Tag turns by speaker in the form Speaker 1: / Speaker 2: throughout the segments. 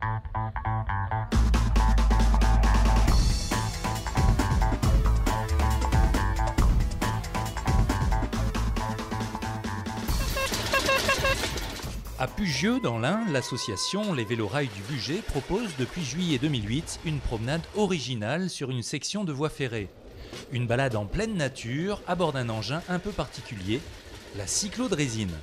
Speaker 1: À Pugieux, dans l'Ain, l'association Les Vélorails du Bugey propose depuis juillet 2008 une promenade originale sur une section de voie ferrée. Une balade en pleine nature à bord d'un engin un peu particulier, la cyclo-drésine.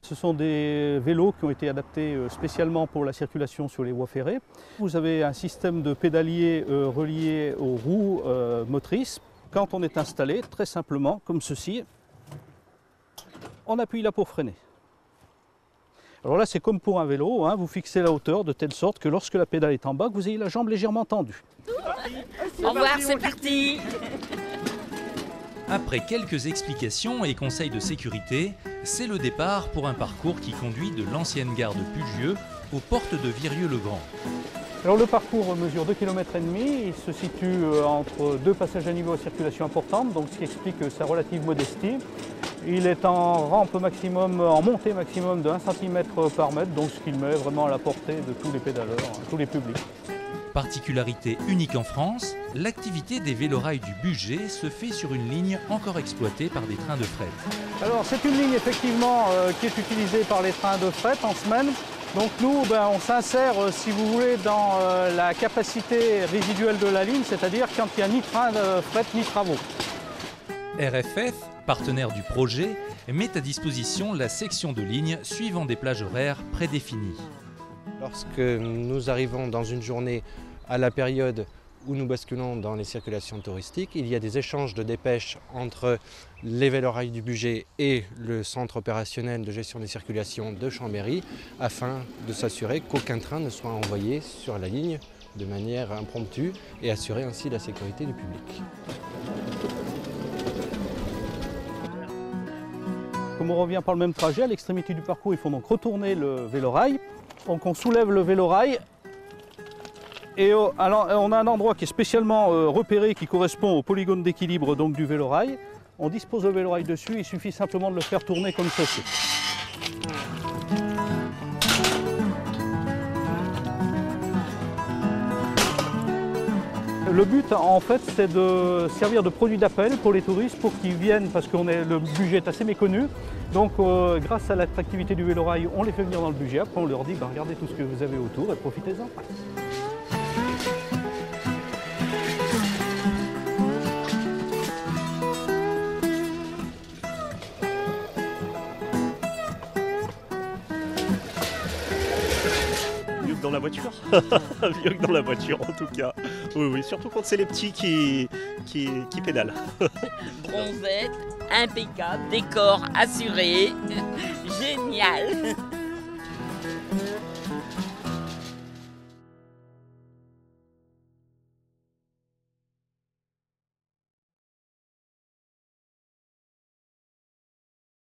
Speaker 2: Ce sont des vélos qui ont été adaptés spécialement pour la circulation sur les voies ferrées. Vous avez un système de pédalier relié aux roues motrices. Quand on est installé, très simplement, comme ceci, on appuie là pour freiner. Alors là, c'est comme pour un vélo, hein, vous fixez la hauteur de telle sorte que lorsque la pédale est en bas, que vous ayez la jambe légèrement tendue.
Speaker 3: Au revoir, c'est parti.
Speaker 1: Après quelques explications et conseils de sécurité, c'est le départ pour un parcours qui conduit de l'ancienne gare de Pugieux aux portes de Virieu-le-Grand.
Speaker 2: Alors le parcours mesure 2,5 km, il se situe entre deux passages à niveau à circulation importante, donc ce qui explique sa relative modestie. Il est en rampe maximum, en montée maximum de 1 cm par mètre, donc ce qui le met vraiment à la portée de tous les pédaleurs, tous les publics.
Speaker 1: Particularité unique en France, l'activité des vélorails du Bugey se fait sur une ligne encore exploitée par des trains de fret.
Speaker 2: Alors c'est une ligne effectivement qui est utilisée par les trains de fret en semaine. Donc nous, on s'insère, si vous voulez, dans la capacité résiduelle de la ligne, c'est-à-dire quand il n'y a ni train de fret ni travaux.
Speaker 1: RFF, partenaire du projet, met à disposition la section de ligne suivant des plages horaires prédéfinies.
Speaker 4: Lorsque nous arrivons dans une journée à la période où nous basculons dans les circulations touristiques, il y a des échanges de dépêches entre les vélorails du Bugey et le centre opérationnel de gestion des circulations de Chambéry afin de s'assurer qu'aucun train ne soit envoyé sur la ligne de manière impromptue et assurer ainsi la sécurité du public.
Speaker 2: Comme on revient par le même trajet, à l'extrémité du parcours, il faut donc retourner le vélorail. Donc on soulève le vélorail et alors, on a un endroit qui est spécialement repéré qui correspond au polygone d'équilibre du vélorail. On dispose le vélorail dessus, il suffit simplement de le faire tourner comme ceci. Le but en fait c'est de servir de produit d'appel pour les touristes pour qu'ils viennent parce que le Bugey est assez méconnu. Donc grâce à l'attractivité du vélorail, on les fait venir dans le Bugey. Après on leur dit regardez tout ce que vous avez autour et profitez-en.
Speaker 5: Dans la voiture. Mieux que dans la voiture en tout cas. Oui, oui, surtout quand c'est les petits qui pédalent.
Speaker 3: Bronzette, impeccable, décor assuré, génial.